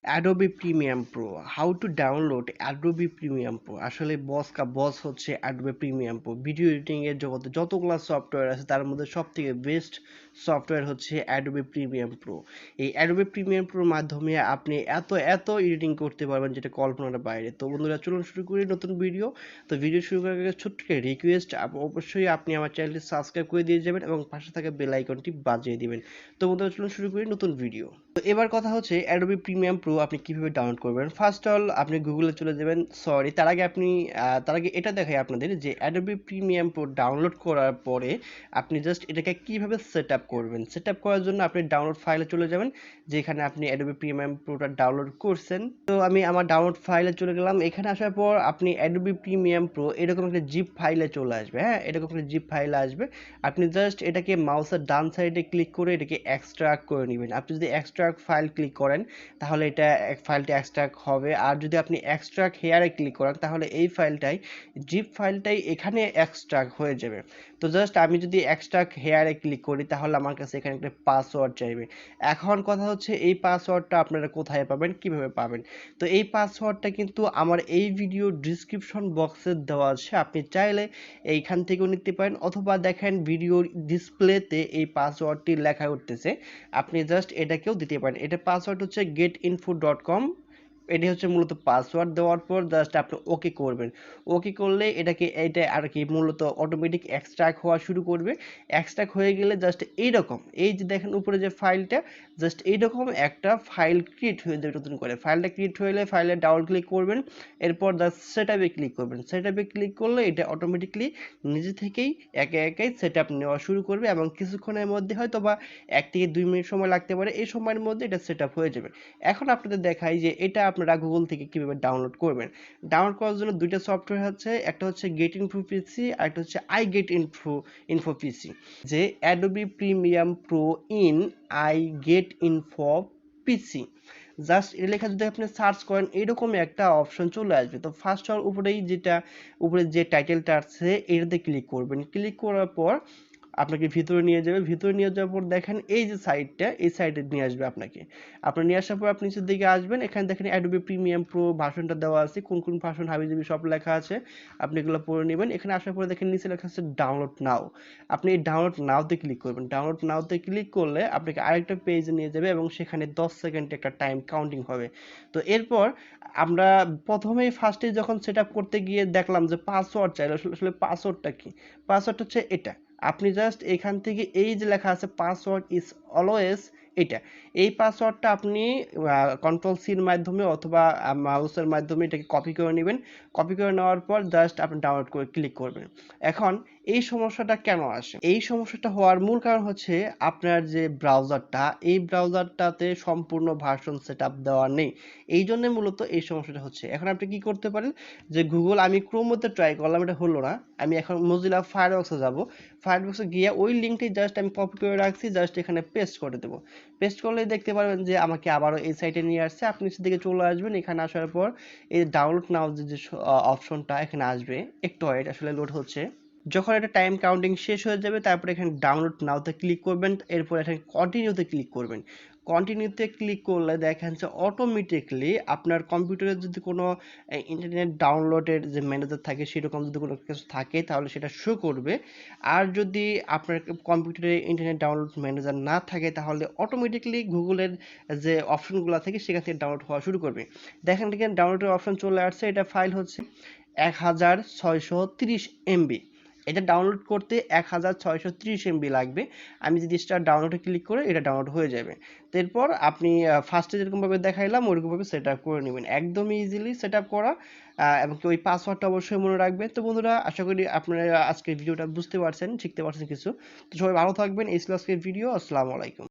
Adobe Premium Pro. How to download Adobe Premium Pro? আসলে বস কা বস হচ্ছে Adobe Premium Pro। Video editing এর জগতে যতগুলো সফটওয়্যার আছে তার মধ্যে সবথেকে বেস্ট সফটওয়্যার হচ্ছে Adobe Premium Pro। এই Adobe Premium Pro মাধ্যমে আপনি এত এডিটিং করতে পারবেন যেটা কল্পনার বাইরে। তো বন্ধুরা চলুন শুরু করি নতুন ভিডিও। তো ভিডিও শুরু করার আগে ছোট্ট একটা রিকোয়েস্ট, অবশ্যই আপনি আমার চ্যানেলটি সাবস্ক্রাইব করে দিয়ে যাবেন এবং পাশে থাকা বেল আইকনটি বাজিয়ে দিবেন। তো বন্ধুরা চলুন শুরু করি নতুন ভিডিও। তো এবার কথা হচ্ছে Adobe Premium Pro আপনি কিভাবে ডাউনলোড করবেন। ফার্স্ট অল আপনি গুগলে চলে যাবেন। সরি, তার আগে এটা দেখাই আপনাদের যে Adobe Premium Pro ডাউনলোড করার পরে আপনি জাস্ট এটাকে কিভাবে সেট আপ করবেন। সেট আপ করার জন্য আপনি ডাউনলোড ফাইলে চলে যাবেন, যেখানে আপনি Adobe Premium Pro-টা ডাউনলোড করছেন। তো আমি আমার ডাউনলোড ফাইলে চলে গেলাম। এখানে আসার পর আপনি Adobe Premium Pro এরকম একটা জিপ ফাইলে চলে আসবে। হ্যাঁ, এরকম একটা জিপ ফাইলে আসবে। আপনি জাস্ট এটাকে মাউসের ডান সাইডে ক্লিক করে এটাকে এক্সট্রাক্ট করে নেবেন। আপনি যদি এক্সট্রাক্ট ফাইল ক্লিক করেন তাহলে এটা ফাইলটা এক্সট্রাক্ট হবে, আর যদি আপনি এক্সট্রাক্ট হেয়ারে ক্লিক করেন তাহলে এই ফাইলটাই জিপ ফাইলটাই এখানে এক্সট্রাক্ট হয়ে যাবে। তো জাস্ট আমি যদি এক্সট্রাক্ট হেয়ারে ক্লিক করি তাহলে আমার কাছে এখানে একটা পাসওয়ার্ড চাইবে। এখন কথা হচ্ছে এই পাসওয়ার্ডটা আপনারা কোথায় পাবেন, কিভাবে পাবেন। তো এই পাসওয়ার্ডটা কিন্তু আমার এই ভিডিও ডিসক্রিপশন বক্সে দেওয়া আছে, আপনি চাইলে এইখান থেকেও নিতে পারেন, অথবা দেখেন ভিডিওর ডিসপ্লেতে এই পাসওয়ার্ডটি লেখা উঠতেছে, আপনি জাস্ট এটাকেও দিতে পারেন। এটা পাসওয়ার্ড হচ্ছে getinfo.com। এটি হচ্ছে মূলত পাসওয়ার্ড দেওয়ার পর জাস্ট আপনি ওকে করবেন। ওকে করলে এটা আর কি মূলত অটোমেটিক এক্সট্রাক্ট হওয়া শুরু করবে। এক্সট্রাক্ট হয়ে গেলে জাস্ট এইরকম, এই যে দেখেন উপরে যে ফাইলটা, জাস্ট এইরকম একটা ফাইল ক্রিয়েট হয়ে যাবে নতুন করে। ফাইলটা ক্রিয়েট হলে ফাইলে ডাবল ক্লিক করবেন, এরপর জাস্ট সেটআপে ক্লিক করবেন। সেটআপে ক্লিক করলে এটা অটোমেটিকলি নিজে থেকেই একাই সেটআপ নেওয়া শুরু করবে, এবং কিছুক্ষণের মধ্যে হয়তো বা 1 থেকে 2 মিনিট সময় লাগতে পারে। এই সময়ের মধ্যে এটা সেটআপ হয়ে যাবে। এখন আপনাদের দেখাই যে এটা আপনারা গুগল থেকে কিভাবে ডাউনলোড করবেন। ডাউনলোড করার জন্য দুইটা সফটওয়্যার আছে, একটা হচ্ছে গেট ইনফো পিসি আর একটা হচ্ছে আই গেট ইনফো পিসি। যে Adobe premium pro in I get info PC, just এটা লেখা যদি আপনি সার্চ করেন এরকম একটা অপশন চলে আসবে। তো ফার্স্ট অল উপরে যে টাইটেলটা আছে এটাতে ক্লিক করবেন। ক্লিক করার পর আপনাকে ভিতরে নিয়ে যাবে। ভিতরে নিয়ে যাওয়ার পর দেখেন এই যে সাইটটা, এই সাইটে নিয়ে আসবে আপনাকে। আপনার নিয়ে আসার পর আপনি নিচের দিকে আসবেন, এখানে দেখেন অ্যাডোবি প্রিমিয়াম প্রো ভার্সনটা দেওয়া আছে, কোন ভার্সন হাবিজাবি সব লেখা আছে, আপনি এগুলো পড়ে নেবেন। এখানে আসার পরে দেখেন নিচে লেখা আছে ডাউনলোড নাও। আপনি এই ডাউনলোড নাওতে ক্লিক করবেন। ডাউনলোড নাওতে ক্লিক করলে আপনাকে আরেকটা পেজে নিয়ে যাবে এবং সেখানে 10 সেকেন্ড একটা টাইম কাউন্টিং হবে। তো এরপর আমরা প্রথমেই ফার্স্টে যখন সেট আপ করতে গিয়ে দেখলাম যে পাসওয়ার্ড চাইলো। আসলে পাসওয়ার্ডটা কি? পাসওয়ার্ড হচ্ছে এটা। আপনি জাস্ট এখান থেকে এই যে লেখা আছে পাসওয়ার্ড ইজ অলওয়েজ, এটা এই পাসওয়ার্ডটা আপনি কন্ট্রোল সির মাধ্যমে অথবা মাউসের মাধ্যমে এটাকে কপি করে নেবেন। কপি করে নেওয়ার পর জাস্ট আপনি ডাউনলোড করে ক্লিক করবেন। এখন এই সমস্যাটা কেন আসে? এই সমস্যাটা হওয়ার মূল কারণ হচ্ছে আপনার যে ব্রাউজারটা, এই ব্রাউজারটাতে সম্পূর্ণ ভার্সন সেটআপ দেওয়া নেই। এই জন্য মূলত এই সমস্যাটা হচ্ছে। এখন আপনি কি করতে পারেন যে গুগল, আমি ক্রোমোতে ট্রাই করলাম, এটা হলো না। আমি এখন মজিলা ফায়ারফক্সে যাব। ফায়ারফক্সে গিয়ে ওই লিঙ্কটি জাস্ট আমি কপি করে রাখছি, জাস্ট এখানে পেস্ট করে দেবো। পেস্ট করলেই দেখতে পারবেন যে আমাকে আবারও এই সাইটে নিয়ে আসছে। আপনি নিচের দিকে চলে আসবেন, এখানে আসার পর এই ডাউনলোড নাও যে অপশনটা এখানে আসবে, একটু ওয়েট, আসলে লোড হচ্ছে। যখন এটা টাইম কাউন্টিং শেষ হয়ে যাবে তারপরে এখানে ডাউনলোড নাওতে ক্লিক করবেন, এরপর এখানে কন্টিনিউতে ক্লিক করবেন। কন্টিনিউতে ক্লিক করলে দেখেন যে অটোমেটিকলি আপনার কম্পিউটারে যদি কোনো ইন্টারনেট ডাউনলোডের যে ম্যানেজার থাকে সেরকম যদি কোনো কিছু থাকে তাহলে সেটা শো করবে। আর যদি আপনার কম্পিউটারে ইন্টারনেট ডাউনলোড ম্যানেজার না থাকে তাহলে অটোমেটিকলি গুগলের যে অপশনগুলো থাকে সেখান থেকে ডাউনলোড হওয়া শুরু করবে। দেখেন ডাউনলোডের অপশন চলে আসছে। এটা ফাইল হচ্ছে 1630 এমবি। এটা ডাউনলোড করতে 1630 এমবি লাগবে। আমি যদি স্টার্ট ডাউনলোডে ক্লিক করে এটা ডাউনলোড হয়ে যাবে। এরপর আপনি ফার্স্টে যেরকমভাবে দেখাইলাম ওইরকমভাবে সেট আপ করে নেবেন, একদমই ইজিলি সেট আপ করা। এবং ওই পাসওয়ার্ডটা অবশ্যই মনে রাখবেন। তো বন্ধুরা আশা করি আপনারা আজকের ভিডিওটা বুঝতে পারছেন, শিখতে পারছেন কিছু। তো সবাই ভালো থাকবেন। এই ছিল আজকের ভিডিও। আসসালামু আলাইকুম।